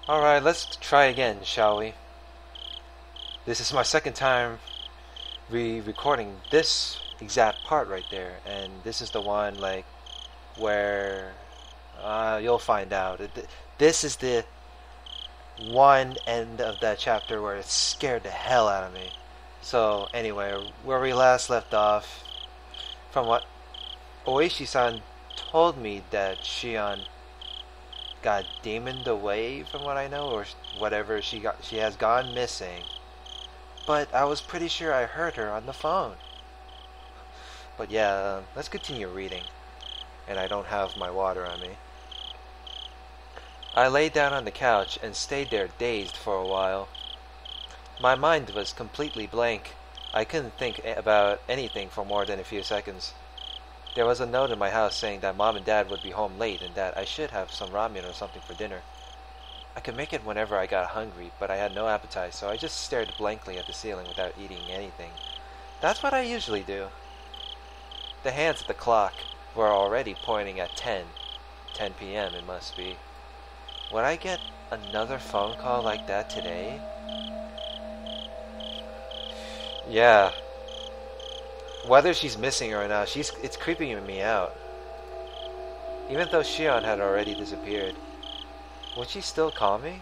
Alright, let's try again, shall we? This is my second time recording this exact part right there, and this is the one like where you'll find out. This is the one end of that chapter where it scared the hell out of me. So anyway, where we last left off, from what Oishi-san told me that Shion got demoned away, from what I know, or whatever, she has gone missing. But I was pretty sure I heard her on the phone. But yeah, let's continue reading. And I don't have my water on me. I lay down on the couch and stayed there dazed for a while. My mind was completely blank. I couldn't think about anything for more than a few seconds. There was a note in my house saying that Mom and Dad would be home late and that I should have some ramen or something for dinner. I could make it whenever I got hungry, but I had no appetite, so I just stared blankly at the ceiling without eating anything. That's what I usually do. The hands at the clock were already pointing at 10 p.m. it must be. Would I get another phone call like that today? Yeah. Whether she's missing or not, it's creeping me out. Even though Shion had already disappeared. Would she still call me?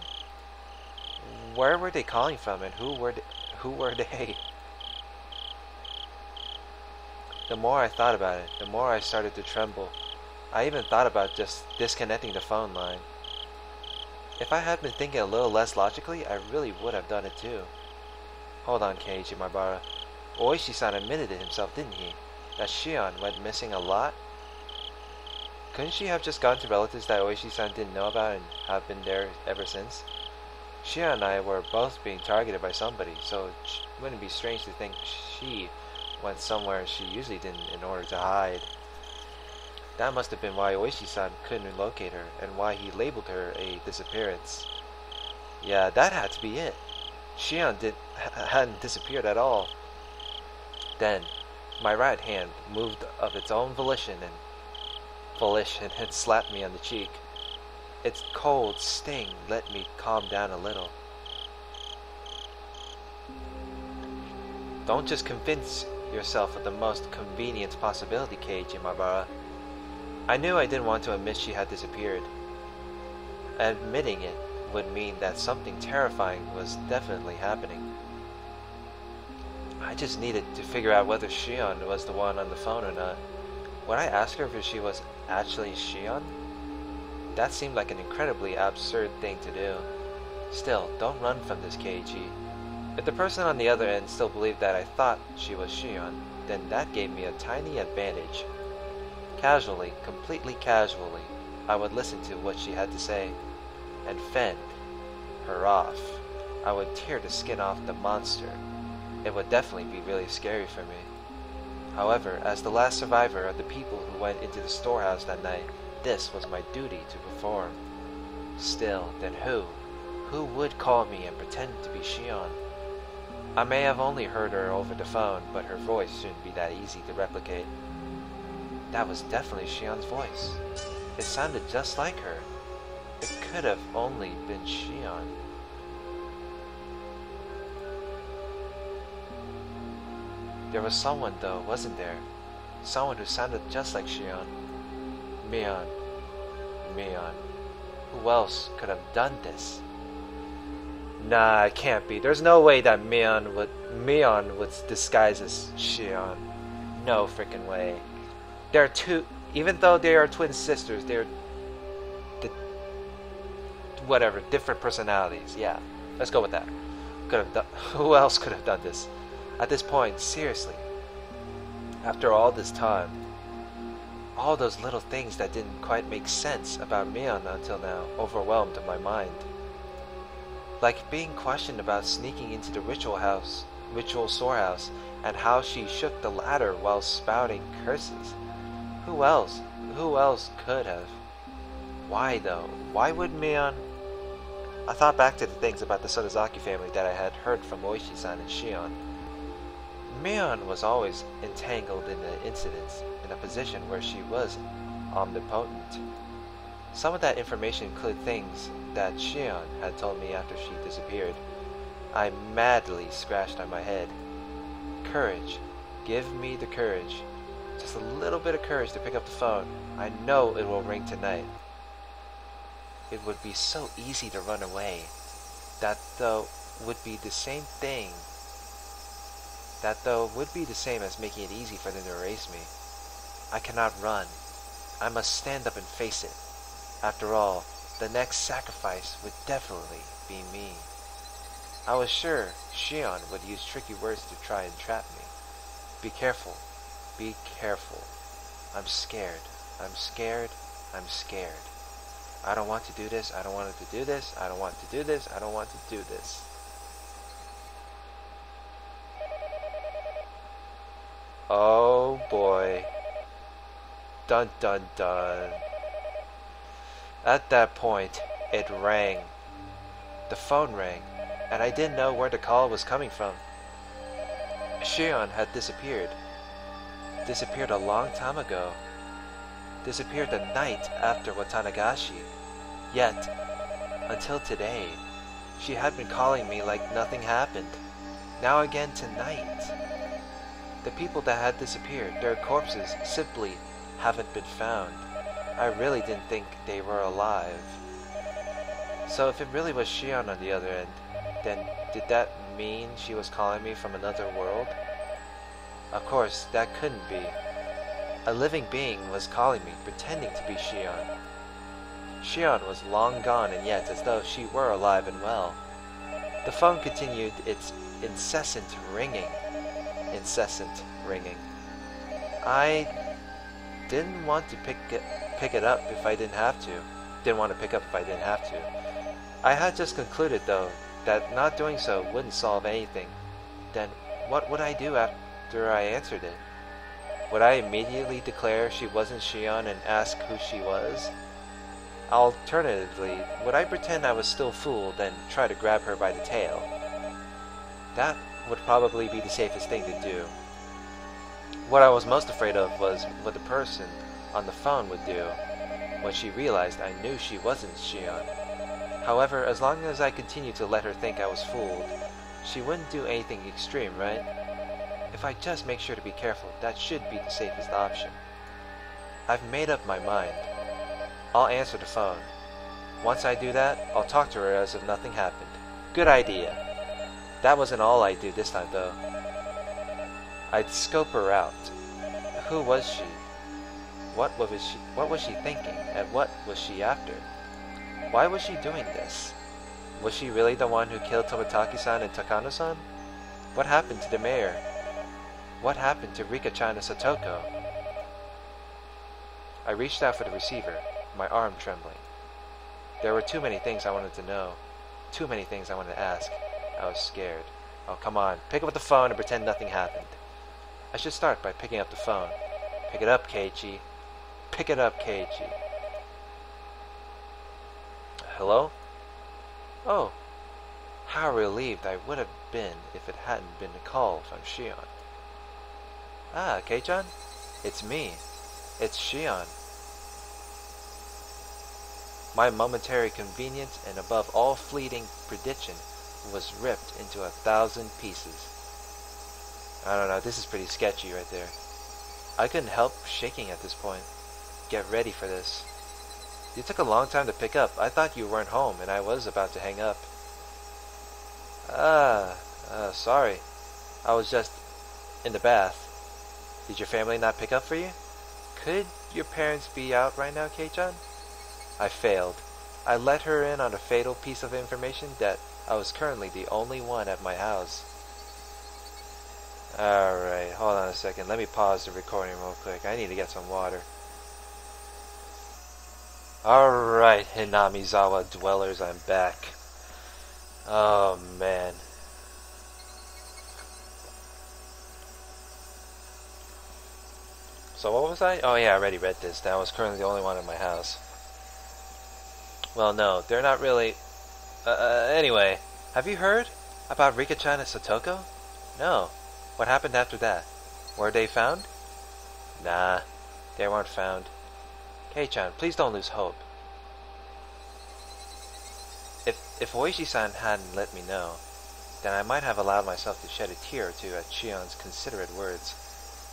Where were they calling from, and who were they? The more I thought about it, the more I started to tremble. I even thought about just disconnecting the phone line. If I had been thinking a little less logically, I really would have done it too. Hold on, Keiichi Maibara. Oishi-san admitted it himself, didn't he? That Shion went missing a lot? Couldn't she have just gone to relatives that Oishi-san didn't know about and have been there ever since? Shion and I were both being targeted by somebody, so it wouldn't be strange to think she went somewhere she usually didn't in order to hide. That must have been why Oishi-san couldn't locate her, and why he labeled her a disappearance. Yeah, that had to be it. Shion hadn't disappeared at all. Then, my right hand moved of its own volition and slapped me on the cheek. Its cold sting let me calm down a little. Don't just convince yourself of the most convenient possibility, Keiichi Maibara. I knew I didn't want to admit she had disappeared. Admitting it would mean that something terrifying was definitely happening. I just needed to figure out whether Shion was the one on the phone or not. Would I ask her if she was actually Shion? That seemed like an incredibly absurd thing to do. Still, don't run from this, Keiichi. If the person on the other end still believed that I thought she was Shion, then that gave me a tiny advantage. Casually, completely casually, I would listen to what she had to say, and fend her off. I would tear the skin off the monster. It would definitely be really scary for me. However, as the last survivor of the people who went into the storehouse that night, this was my duty to perform. Still, then who? Who would call me and pretend to be Shion? I may have only heard her over the phone, but her voice shouldn't be that easy to replicate. That was definitely Shion's voice. It sounded just like her. It could have only been Shion. There was someone though, wasn't there? Someone who sounded just like Shion. Mion. Who else could have done this? Nah, it can't be. There's no way that Mion would disguise as Shion. No freaking way. They're two, even though they are twin sisters, they're whatever, different personalities. Yeah, let's go with that. Who else could have done this? At this point, seriously, after all this time, all those little things that didn't quite make sense about Mion until now overwhelmed my mind. Like being questioned about sneaking into the ritual storehouse, and how she shook the ladder while spouting curses. Who else could have? Why though? Why would Mion? I thought back to the things about the Sodazaki family that I had heard from Oishi-san and Shion. Mion was always entangled in the incidents, in a position where she was omnipotent. Some of that information included things that Shion had told me after she disappeared. I madly scratched on my head. Courage. Give me the courage. Just a little bit of courage to pick up the phone. I know it will ring tonight. It would be so easy to run away. That though would be the same as making it easy for them to erase me. I cannot run. I must stand up and face it. After all, the next sacrifice would definitely be me. I was sure Shion would use tricky words to try and trap me. Be careful. Be careful. I'm scared. I'm scared. I'm scared. I don't want to do this. I don't want to do this. I don't want to do this. I don't want to do this. Oh boy. Dun dun dun. At that point, it rang. The phone rang, and I didn't know where the call was coming from. Shion had disappeared. Disappeared a long time ago. Disappeared the night after Watanagashi. Yet, until today, she had been calling me like nothing happened. Now again tonight. The people that had disappeared, their corpses simply haven't been found. I really didn't think they were alive. So if it really was Shion on the other end, then did that mean she was calling me from another world? Of course, that couldn't be. A living being was calling me, pretending to be Shion. Shion was long gone, and yet as though she were alive and well. The phone continued its incessant ringing. Incessant ringing. I didn't want to pick it up if I didn't have to. Didn't want to pick up if I didn't have to. I had just concluded, though, that not doing so wouldn't solve anything. Then what would I do after I answered it? Would I immediately declare she wasn't Shion and ask who she was? Alternatively, would I pretend I was still fooled and try to grab her by the tail? That would probably be the safest thing to do. What I was most afraid of was what the person on the phone would do when she realized I knew she wasn't Shion. However, as long as I continued to let her think I was fooled, she wouldn't do anything extreme, right? If I just make sure to be careful, that should be the safest option. I've made up my mind. I'll answer the phone. Once I do that, I'll talk to her as if nothing happened. Good idea. That wasn't all I'd do this time, though. I'd scope her out. Who was she? What was she thinking, and what was she after? Why was she doing this? Was she really the one who killed Tomitaki-san and Takano-san? What happened to the mayor? What happened to Rika-chan and Satoko? I reached out for the receiver, my arm trembling. There were too many things I wanted to know. Too many things I wanted to ask. I was scared. Oh, come on. Pick up the phone and pretend nothing happened. I should start by picking up the phone. Pick it up, Keiichi. Pick it up, Keiichi. Hello? Oh. How relieved I would have been if it hadn't been a call from Shion. Ah, Kei-chan? It's me. It's Shion. My momentary convenience and above all fleeting prediction was ripped into 1,000 pieces. I don't know, this is pretty sketchy right there. I couldn't help shaking at this point. Get ready for this. You took a long time to pick up. I thought you weren't home and I was about to hang up. Sorry. I was just in the bath. Did your family not pick up for you? Could your parents be out right now, Kei-chan? I failed. I let her in on a fatal piece of information that I was currently the only one at my house. Alright, hold on a second. Let me pause the recording real quick. I need to get some water. Alright, Hinamizawa dwellers, I'm back. Oh, man. So what was I? Oh yeah, I already read this. That I was currently the only one in my house. Well, no, they're not really... anyway, have you heard about Rika-chan and Satoko? No. What happened after that? Were they found? Nah, they weren't found. Kei-chan, please don't lose hope. If Oishi-san hadn't let me know, then I might have allowed myself to shed a tear or two at Shion's considerate words.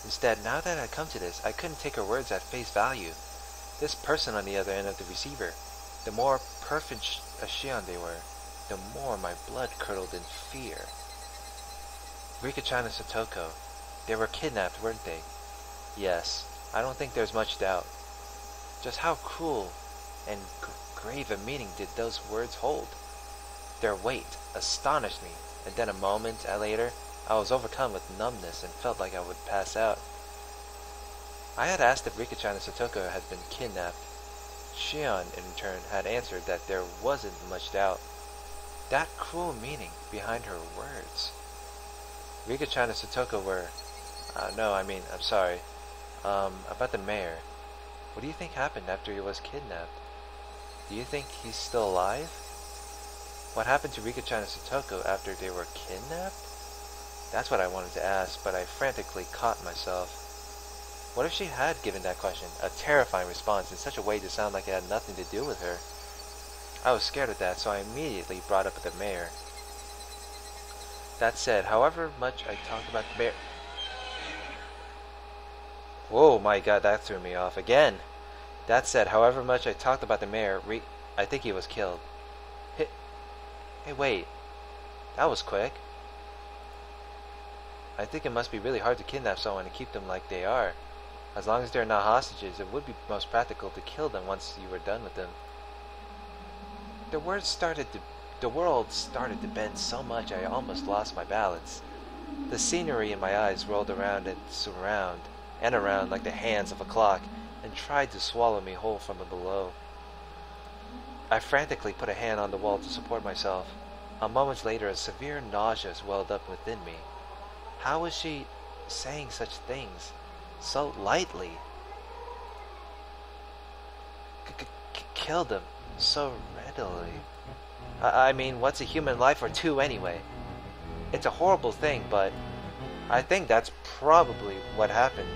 Instead, now that I come to this, I couldn't take her words at face value. This person on the other end of the receiver, the more perfect a Shion they were, the more my blood curdled in fear. Rika-chan and Satoko, they were kidnapped, weren't they? Yes, I don't think there's much doubt. Just how cruel and grave a meaning did those words hold? Their weight astonished me, and then a moment later, I was overcome with numbness and felt like I would pass out. I had asked if Rika-chan and Satoko had been kidnapped. Shion, in turn, had answered that there wasn't much doubt. That cruel meaning behind her words. Rika-chan and Satoko were... I'm sorry. About the mayor. What do you think happened after he was kidnapped? Do you think he's still alive? What happened to Rika-chan and Satoko after they were kidnapped? That's what I wanted to ask, but I frantically caught myself. What if she had given that question a terrifying response in such a way to sound like it had nothing to do with her? I was scared of that, so I immediately brought up the mayor. That said, however much I talked about the mayor... Whoa, my god, that threw me off again. That said, however much I talked about the mayor, I think he was killed. Hey, wait. That was quick. I think it must be really hard to kidnap someone and keep them like they are. As long as they're not hostages, it would be most practical to kill them once you were done with them. The world started to bend so much I almost lost my balance. The scenery in my eyes rolled around and around like the hands of a clock and tried to swallow me whole from below. I frantically put a hand on the wall to support myself. A moment later, a severe nausea welled up within me. How was she saying such things so lightly? Killed him so readily. I mean, what's a human life or two anyway? It's a horrible thing, but I think that's probably what happened.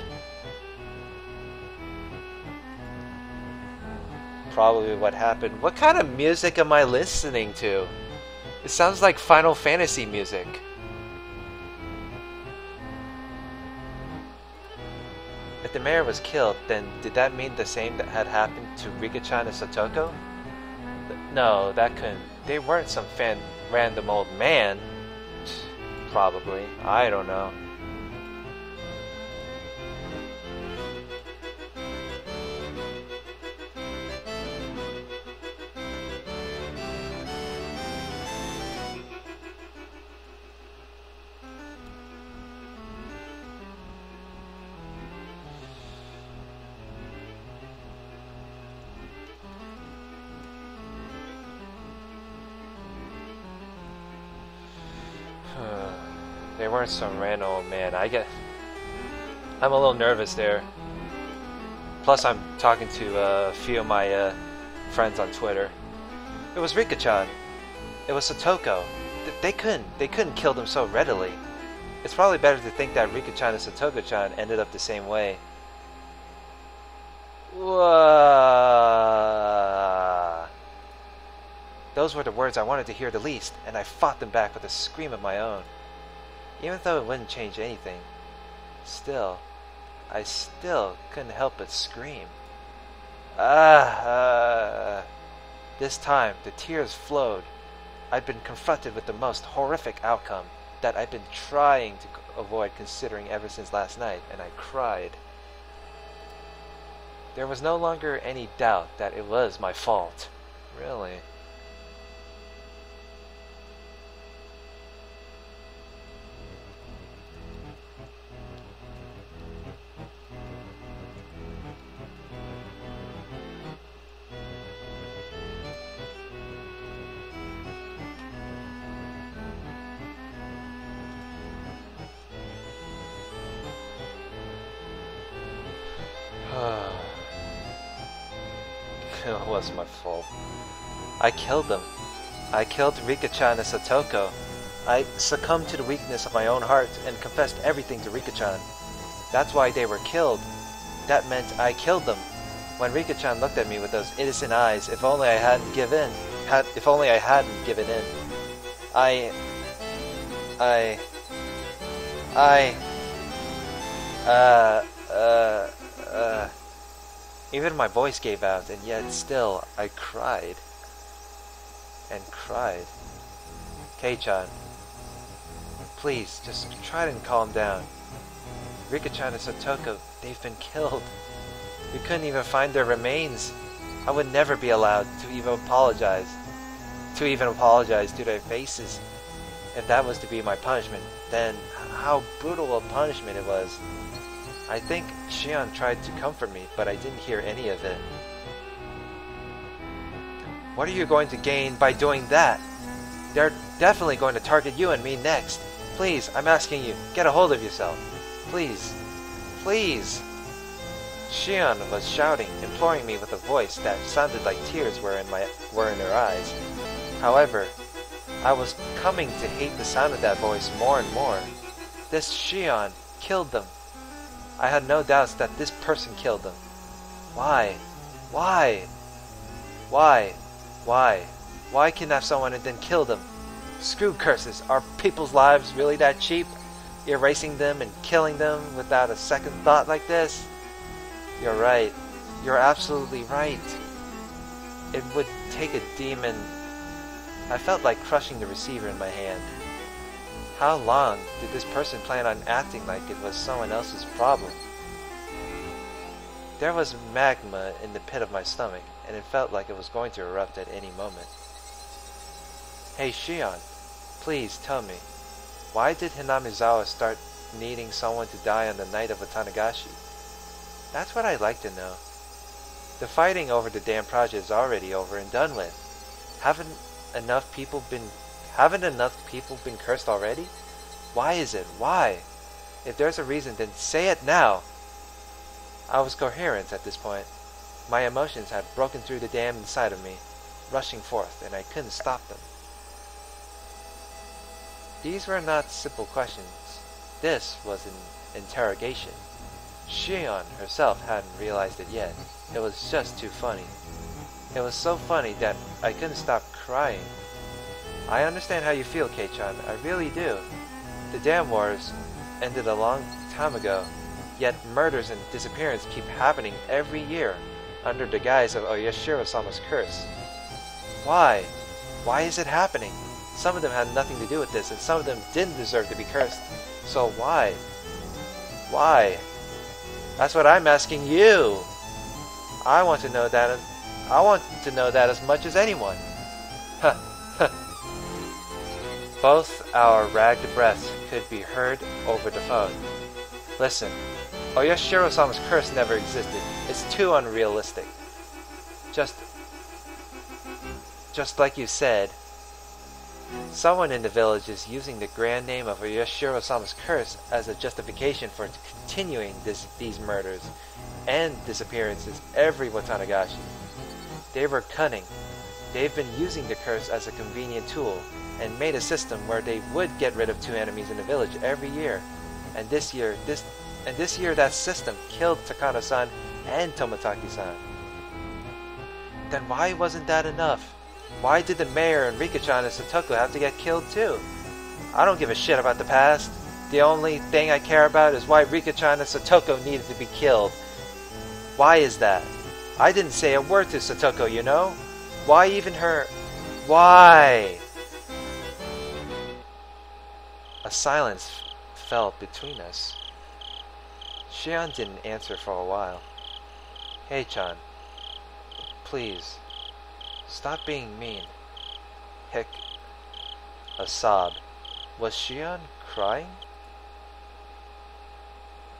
Probably what happened. What kind of music am I listening to? It sounds like Final Fantasy music. If the mayor was killed, then did that mean the same that had happened to Rika-chan and Satoko? No, that couldn't. They weren't some random old man. Probably. I don't know. They weren't some random old man. I'm a little nervous there. Plus, I'm talking to a few of my friends on Twitter. It was Rika-chan. It was Satoko. They couldn't kill them so readily. It's probably better to think that Rika-chan and Satoko-chan ended up the same way. Whoa. Those were the words I wanted to hear the least, and I fought them back with a scream of my own. Even though it wouldn't change anything, I still couldn't help but scream. This time, the tears flowed. I'd been confronted with the most horrific outcome that I'd been trying to avoid considering ever since last night, and I cried. There was no longer any doubt that it was my fault. Really. It was my fault. I killed them. I killed Rika-chan and Satoko. I succumbed to the weakness of my own heart and confessed everything to Rika-chan. That's why they were killed. That meant I killed them. When Rika-chan looked at me with those innocent eyes, if only I hadn't given in, if only I hadn't given in. I even my voice gave out, and yet still I cried and cried. K-chan, please, just try and calm down. Rika-chan and Satoko, they've been killed. We couldn't even find their remains. I would never be allowed to even apologize to their faces. If that was to be my punishment, then how brutal a punishment it was. I think Shion tried to comfort me, but I didn't hear any of it. What are you going to gain by doing that? They're definitely going to target you and me next. Please, I'm asking you, get a hold of yourself. Please. Please. Shion was shouting, imploring me with a voice that sounded like tears were in her eyes. However, I was coming to hate the sound of that voice more and more. This Shion killed them. I had no doubts that this person killed them. Why? Why? Why? Why? Why kidnap someone and then kill them? Screw curses. Are people's lives really that cheap? Erasing them and killing them without a second thought like this? You're right. You're absolutely right. It would take a demon. I felt like crushing the receiver in my hand. How long did this person plan on acting like it was someone else's problem? There was magma in the pit of my stomach, and it felt like it was going to erupt at any moment. Hey Shion, please tell me, why did Hinamizawa start needing someone to die on the night of Watanagashi? That's what I'd like to know. The fighting over the damn project is already over and done with. Haven't enough people been cursed already? Why is it? Why? If there's a reason, then say it now! I was coherent at this point. My emotions had broken through the dam inside of me, rushing forth, and I couldn't stop them. These were not simple questions. This was an interrogation. Shion herself hadn't realized it yet. It was just too funny. It was so funny that I couldn't stop crying. I understand how you feel, K-chan. I really do. The dam wars ended a long time ago, yet murders and disappearances keep happening every year under the guise of Oyashiro-sama's curse. Why? Why is it happening? Some of them had nothing to do with this, and some of them didn't deserve to be cursed. So why? Why? That's what I'm asking you. I want to know that. I want to know that as much as anyone. Huh. Both our ragged breaths could be heard over the phone. Listen, Oyashiro-sama's curse never existed. It's too unrealistic. Just like you said, someone in the village is using the grand name of Oyashiro-sama's curse as a justification for continuing these murders and disappearances every Watanagashi. They were cunning. They've been using the curse as a convenient tool and made a system where they would get rid of 2 enemies in the village every year. And this year that system killed Takano-san and Toмотaki-san. Then why wasn't that enough? Why did the mayor and Rika-chan and Satoko have to get killed too? I don't give a shit about the past. The only thing I care about is why Rika-chan and Satoko needed to be killed. Why is that? I didn't say a word to Satoko, you know? Why even her? Why? A silence fell between us. Shion didn't answer for a while. Hey Chan, please, stop being mean. Hick. A sob. Was Shion crying?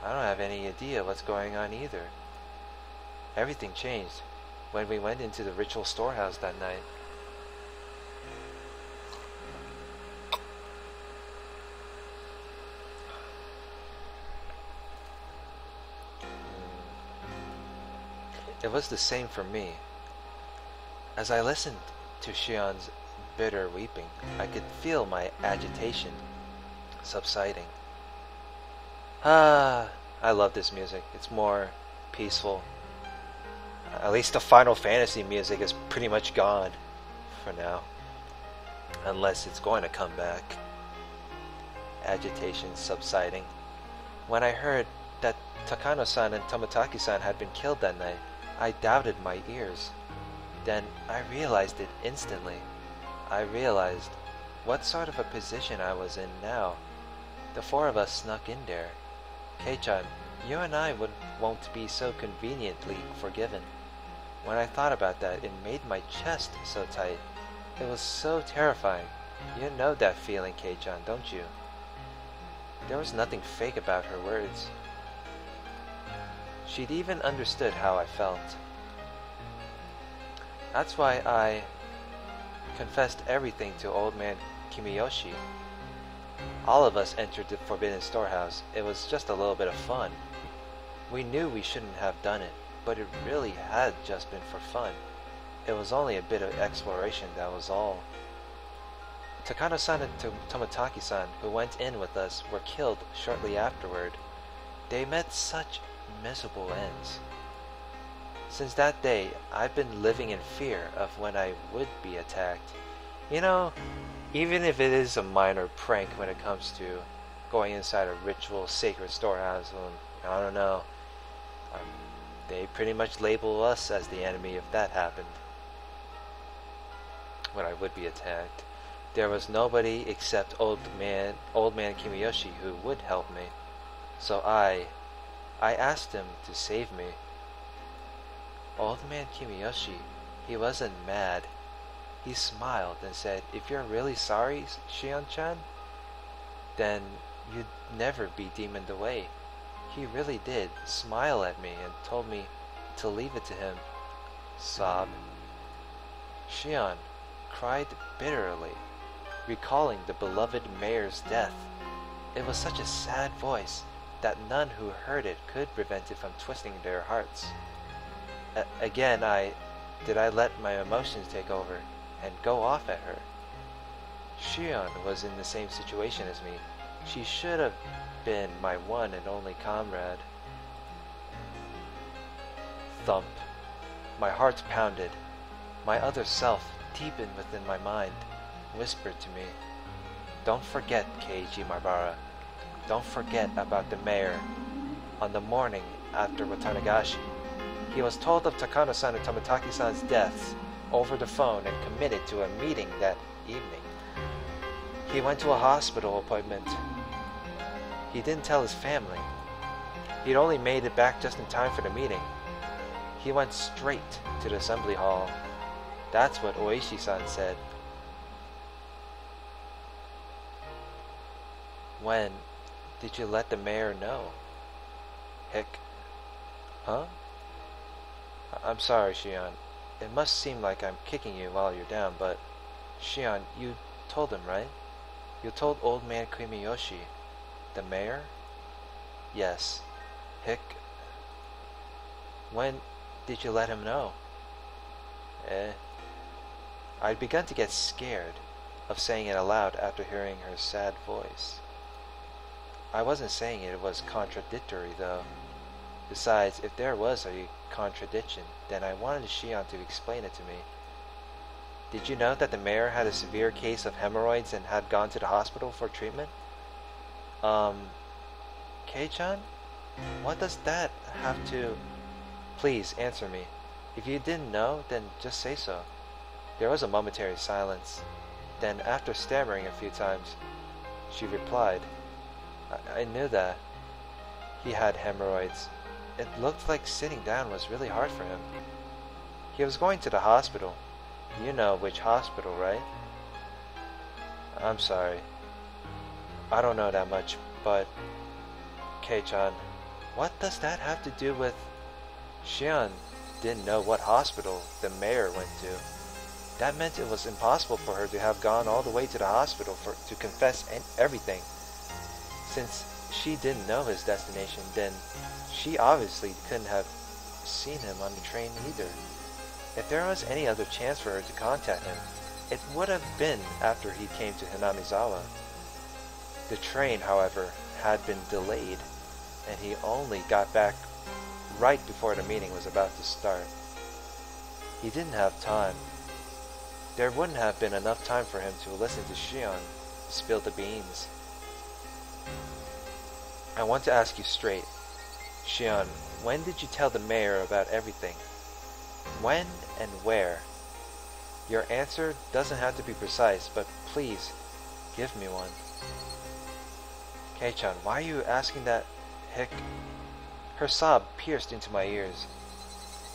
I don't have any idea what's going on either. Everything changed when we went into the ritual storehouse that night. It was the same for me. As I listened to Shion's bitter weeping, I could feel my agitation subsiding. I love this music. It's more peaceful. At least the Final Fantasy music is pretty much gone. for now. Unless it's going to come back. Agitation subsiding. When I heard that Takano-san and Toмотaki-san had been killed that night, I doubted my ears. Then I realized it instantly. I realized what sort of a position I was in now. The four of us snuck in there. Kei-chan, you and I won't be so conveniently forgiven. When I thought about that, it made my chest so tight. It was so terrifying. You know that feeling, Kei-chan, don't you? There was nothing fake about her words. She'd even understood how I felt. That's why I confessed everything to old man Kimiyoshi. All of us entered the forbidden storehouse. It was just a little bit of fun. We knew we shouldn't have done it, but it really had just been for fun. It was only a bit of exploration, that was all. Takano-san and Toмотaki-san, who went in with us, were killed shortly afterward. They met such miserable ends. Since that day, I've been living in fear of when I would be attacked. You know, even if it is a minor prank when it comes to going inside a ritual sacred storehouse, I don't know. They pretty much label us as the enemy if that happened. When I would be attacked. There was nobody except old man Kimiyoshi who would help me. So I asked him to save me. Old man Kimiyoshi, he wasn't mad. He smiled and said, "If you're really sorry, Shion-chan, then you'd never be demoned away." He really did smile at me and told me to leave it to him. Sob. Shion cried bitterly, recalling the beloved mayor's death. It was such a sad voice that none who heard it could prevent it from twisting their hearts. Again, I let my emotions take over and go off at her. Shion was in the same situation as me. She should have been my one and only comrade. Thump. My heart pounded. My other self, deep within my mind, whispered to me, "Don't forget, Keiji Mabara. Don't forget about the mayor." On the morning after Watanagashi, he was told of Takano-san and Toмотaki-san's deaths over the phone and committed to a meeting that evening. He went to a hospital appointment. He didn't tell his family. He'd only made it back just in time for the meeting. He went straight to the assembly hall. That's what Oishi-san said. When did you let the mayor know? Hick. Huh? I'm sorry, Shion. It must seem like I'm kicking you while you're down, but Shion, you told him, right? You told old man Kimiyoshi. The mayor? Yes. Hick. When did you let him know? I'd begun to get scared of saying it aloud after hearing her sad voice. I wasn't saying it was contradictory, though. Besides, if there was a contradiction, then I wanted Shion to explain it to me. Did you know that the mayor had a severe case of hemorrhoids and had gone to the hospital for treatment? Kei-chan? What does that have to... Please, answer me. If you didn't know, then just say so. There was a momentary silence. Then, after stammering a few times, she replied, I knew that. He had hemorrhoids. It looked like sitting down was really hard for him. He was going to the hospital. You know which hospital, right? I'm sorry. I don't know that much, but... Kei-chan, what does that have to do with... Shion didn't know what hospital the mayor went to. That meant it was impossible for her to have gone all the way to the hospital to confess everything. Since she didn't know his destination, then she obviously couldn't have seen him on the train either. If there was any other chance for her to contact him, it would have been after he came to Hinamizawa. The train, however, had been delayed, and he only got back right before the meeting was about to start. He didn't have time. there wouldn't have been enough time for him to listen to Shion spill the beans. I want to ask you straight. Shion, when did you tell the mayor about everything? When and where? Your answer doesn't have to be precise, but please, give me one. Kei-chan, why are you asking that? Hick. Her sob pierced into my ears.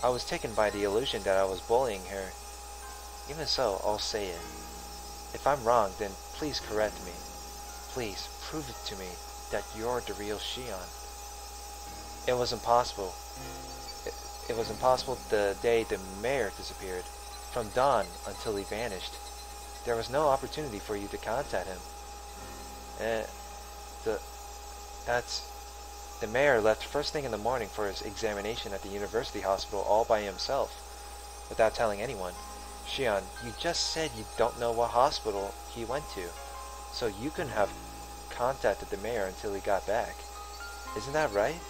I was taken by the illusion that I was bullying her. Even so, I'll say it. If I'm wrong, then please correct me. Please, prove it to me that you're the real Shion. It was impossible. It was impossible the day the mayor disappeared. From dawn until he vanished. There was no opportunity for you to contact him. The mayor left first thing in the morning for his examination at the university hospital all by himself, without telling anyone. Shion, you just said you don't know what hospital he went to, so you couldn't have contacted the mayor until he got back. Isn't that right?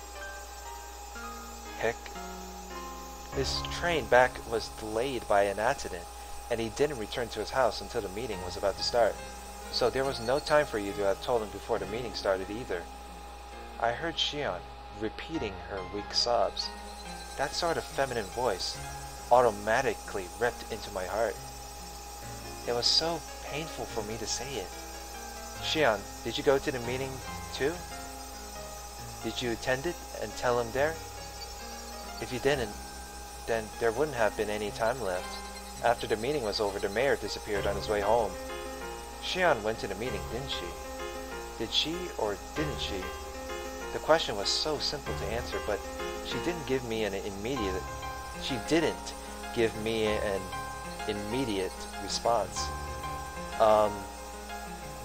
Heck. His train back was delayed by an accident, and he didn't return to his house until the meeting was about to start. So there was no time for you to have told him before the meeting started either. I heard Shion repeating her weak sobs. That sort of feminine voice automatically ripped into my heart. It was so painful for me to say it. Shion, did you go to the meeting too? Did you attend it and tell him there? If you didn't, then there wouldn't have been any time left. After the meeting was over, the mayor disappeared on his way home. Shion went to the meeting, didn't she? Did she or didn't she? The question was so simple to answer, but she didn't give me an immediate response.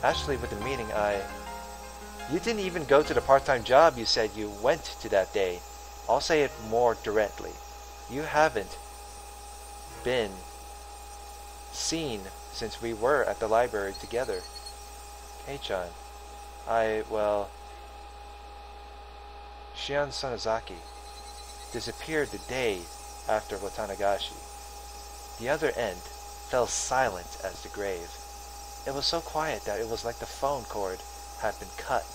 Actually, with the meeting, you didn't even go to the part-time job you said you went to that day. I'll say it more directly. You haven't been seen since we were at the library together. Kei-chan, Shion Sonozaki disappeared the day after Watanagashi. The other end fell silent as the grave. It was so quiet that it was like the phone cord had been cut.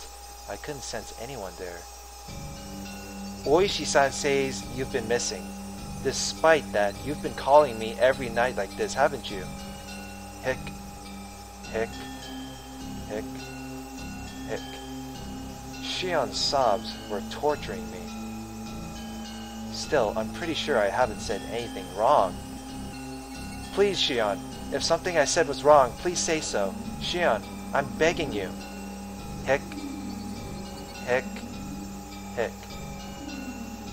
I couldn't sense anyone there. Oishi-san says you've been missing. Despite that, you've been calling me every night like this, haven't you? Hick, hick, hick, hick. Shion's sobs were torturing me. Still, I'm pretty sure I haven't said anything wrong. Please, Shion, if something I said was wrong, please say so. Shion, I'm begging you. Hick, hick, hick.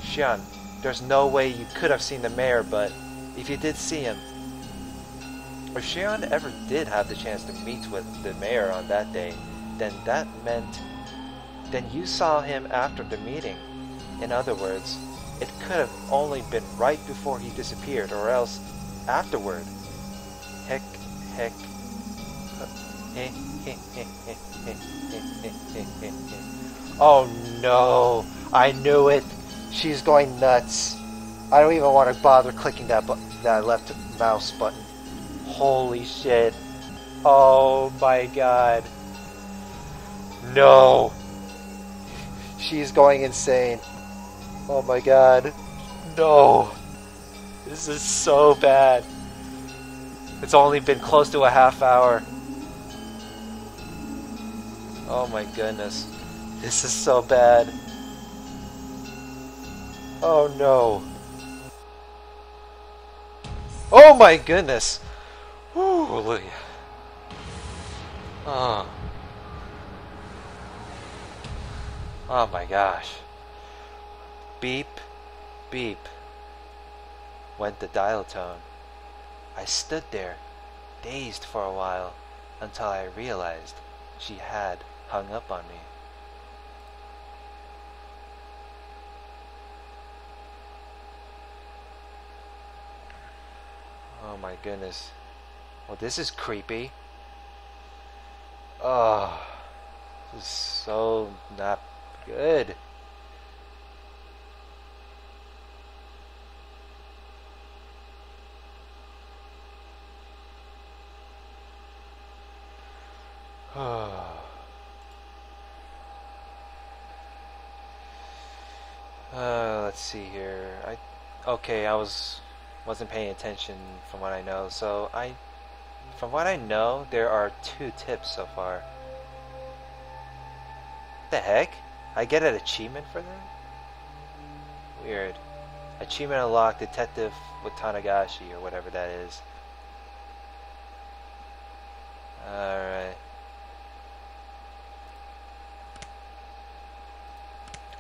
Shion, there's no way you could have seen the mayor, but if you did see him, if Shion ever did have the chance to meet with the mayor on that day, then that meant then you saw him after the meeting. In other words, it could have only been right before he disappeared, or else afterward. Heck, heck. Oh no, I knew it. She's going nuts. I don't even want to bother clicking that left mouse button. Holy shit. Oh my god. No. She's going insane. Oh my god. No. This is so bad. It's only been close to a half hour. Oh my goodness. This is so bad. Oh no. Oh my goodness. Holy. Oh. Oh my gosh. Beep, beep, went the dial tone. I stood there, dazed for a while, until I realized she had hung up on me. Oh my goodness. Well, this is creepy. Oh, this is so not good. Let's see here. Okay, wasn't paying attention from what I know. From what I know, there are 2 tips so far. What the heck? I get an achievement for that? Weird. Achievement unlocked, Detective Watanagashi, or whatever that is. Alright.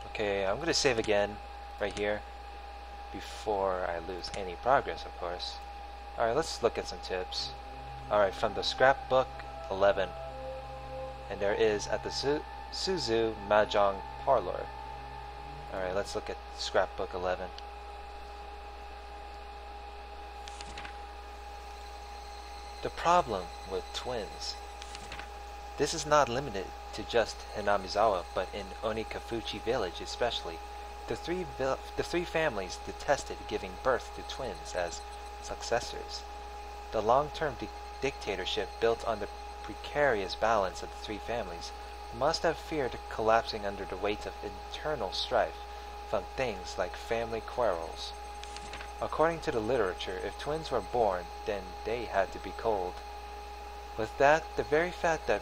Okay, I'm gonna save again, right here, before I lose any progress, of course. Alright, let's look at some tips. Alright, from the scrapbook 11. And there is at the Ch.2 Mahjong Parlor. Alright, let's look at scrapbook 11. The problem with twins. This is not limited to just Hinamizawa, but in Onikafuchi village especially. The three families detested giving birth to twins as successors. The long-term dictatorship built on the precarious balance of the 3 families must have feared collapsing under the weight of internal strife from things like family quarrels. According to the literature, if twins were born, then they had to be cold. With that, the very fact that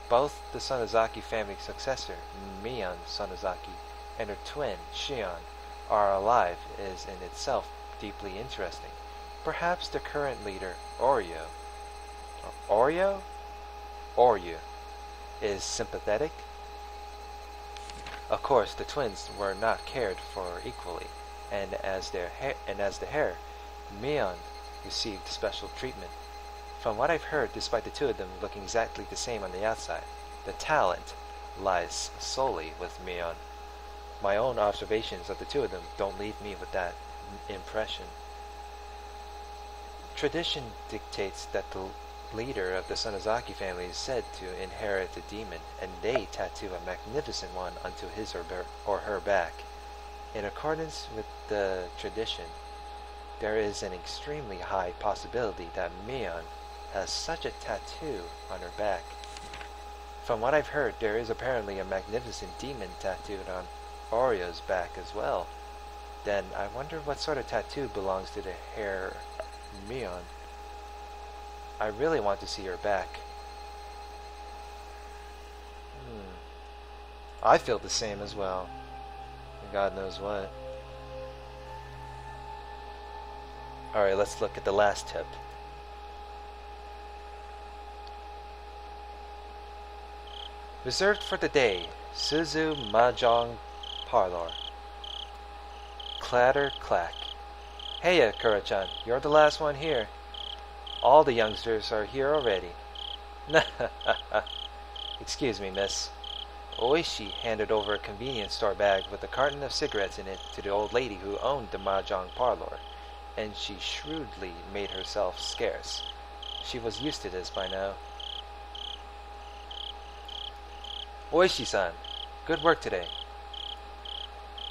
both the Sonozaki family successor, Mion Sonozaki, and her twin, Shion, are alive is in itself deeply interesting. Perhaps the current leader, Oryu, is sympathetic? Of course, the twins were not cared for equally, and as the heir, Mion received special treatment. From what I've heard, despite the 2 of them looking exactly the same on the outside, the talent lies solely with Mion. My own observations of the 2 of them don't leave me with that impression. Tradition dictates that the leader of the Sonozaki family is said to inherit a demon, and they tattoo a magnificent one onto his or her back. In accordance with the tradition, there is an extremely high possibility that Mion has such a tattoo on her back. From what I've heard, there is apparently a magnificent demon tattooed on Oryu's back as well. Then I wonder what sort of tattoo belongs to the hair Mion. I really want to see her back. I feel the same as well. God knows what. Alright, let's look at the last tip. Reserved for the day, Ch.2 Mahjong Parlor. Clatter clack. Heya, Kura-chan, you're the last one here. All the youngsters are here already. Excuse me, miss. Oishi handed over a convenience store bag with a carton of cigarettes in it to the old lady who owned the Mahjong Parlor, and she shrewdly made herself scarce. She was used to this by now. Oishi-san, good work today.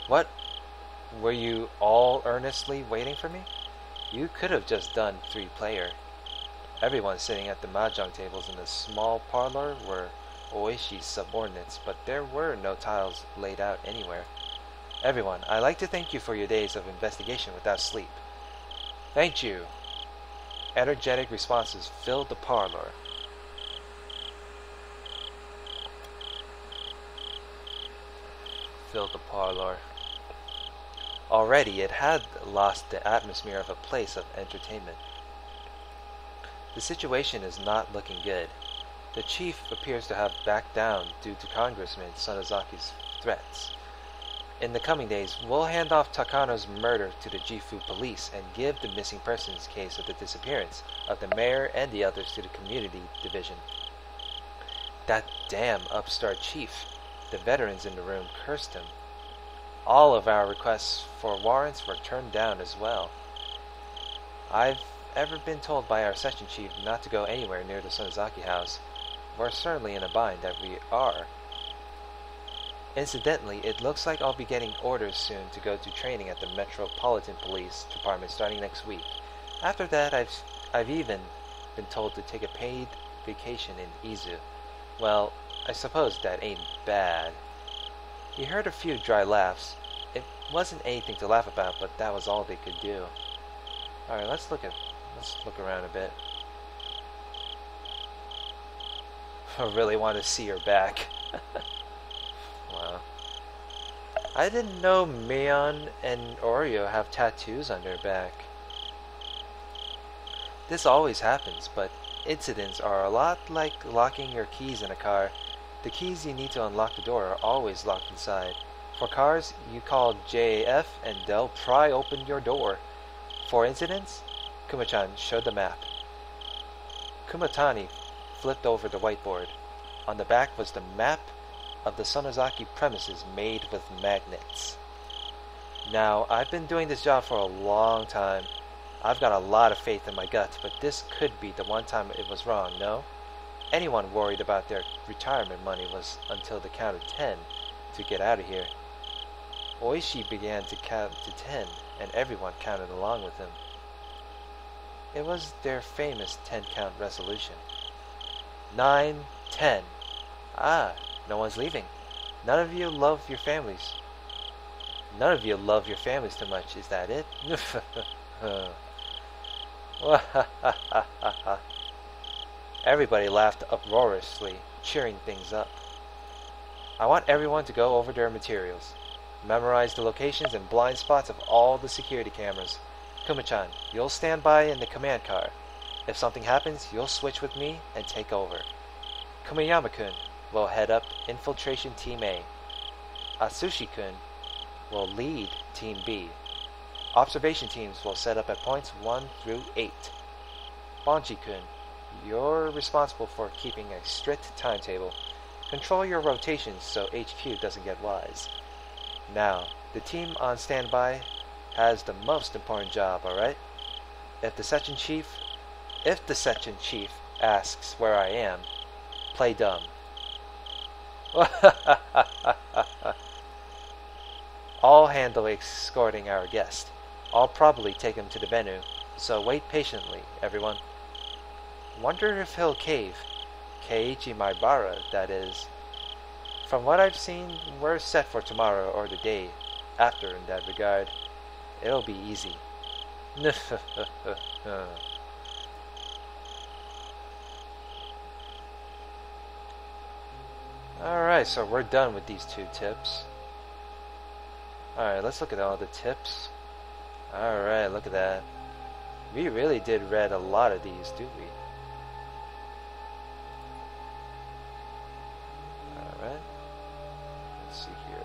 What? Were you all earnestly waiting for me? You could have just done 3-player. Everyone sitting at the mahjong tables in the small parlor were Oishi's subordinates, but there were no tiles laid out anywhere. Everyone, I'd like to thank you for your days of investigation without sleep. Thank you. Energetic responses filled the parlor. Already it had lost the atmosphere of a place of entertainment. The situation is not looking good. The chief appears to have backed down due to Congressman Sonozaki's threats. In the coming days, we'll hand off Takano's murder to the Gifu police and give the missing persons case of the disappearance of the mayor and the others to the community division. That damn upstart chief. The veterans in the room cursed him. All of our requests for warrants were turned down as well. I've ever been told by our section chief not to go anywhere near the Sonozaki house. We're certainly in a bind that we are. Incidentally, it looks like I'll be getting orders soon to go to training at the Metropolitan Police Department starting next week. After that, I've even been told to take a paid vacation in Izu. Well, I suppose that ain't bad. He heard a few dry laughs. It wasn't anything to laugh about, but that was all they could do. Alright, let's look around a bit. I really want to see her back. Wow. I didn't know Mion and Oreo have tattoos on their back. This always happens, but incidents are a lot like locking your keys in a car. The keys you need to unlock the door are always locked inside. For cars, you call JAF and they'll pry open your door. For incidents, Kuma-chan showed the map. Kumatani flipped over the whiteboard. On the back was the map of the Sonozaki premises made with magnets. Now, I've been doing this job for a long time. I've got a lot of faith in my gut, but this could be the one time it was wrong, no? Anyone worried about their retirement money was until the count of 10 to get out of here. Oishi began to count to 10, and everyone counted along with him. It was their famous 10-count resolution. 9, 10. Ah, no one's leaving. None of you love your families. None of you love your families too much, is that it? Everybody laughed uproariously, cheering things up. I want everyone to go over their materials. Memorize the locations and blind spots of all the security cameras. Kuma-chan, you'll stand by in the command car. If something happens, you'll switch with me and take over. Kumayama-kun will head up Infiltration Team A. Atsushi-kun will lead Team B. Observation teams will set up at points 1 through 8. Banji-kun, you're responsible for keeping a strict timetable. Control your rotations so HQ doesn't get wise. Now, the team on standby has the most important job, alright? If the section chief asks where I am, play dumb. I'll handle escorting our guest. I'll probably take him to the venue, so wait patiently, everyone. Wonder if he'll cave. Keiichi Maibara, that is. From what I've seen, we're set for tomorrow or the day after in that regard. It'll be easy. Alright, so we're done with these 2 tips. Alright, let's look at all the tips. Alright, look at that. We really did read a lot of these, didn't we? Alright. Let's see here.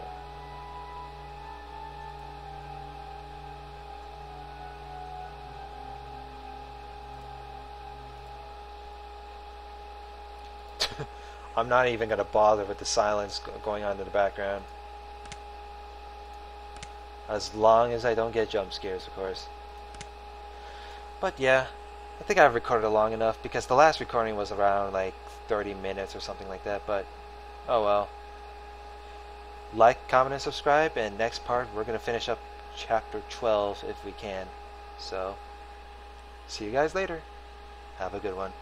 I'm not even going to bother with the silence going on in the background. As long as I don't get jump scares, of course. But yeah, I think I've recorded long enough because the last recording was around like 30 minutes or something like that, but oh well. Like, comment, and subscribe, and next part we're going to finish up chapter 12 if we can. So, see you guys later. Have a good one.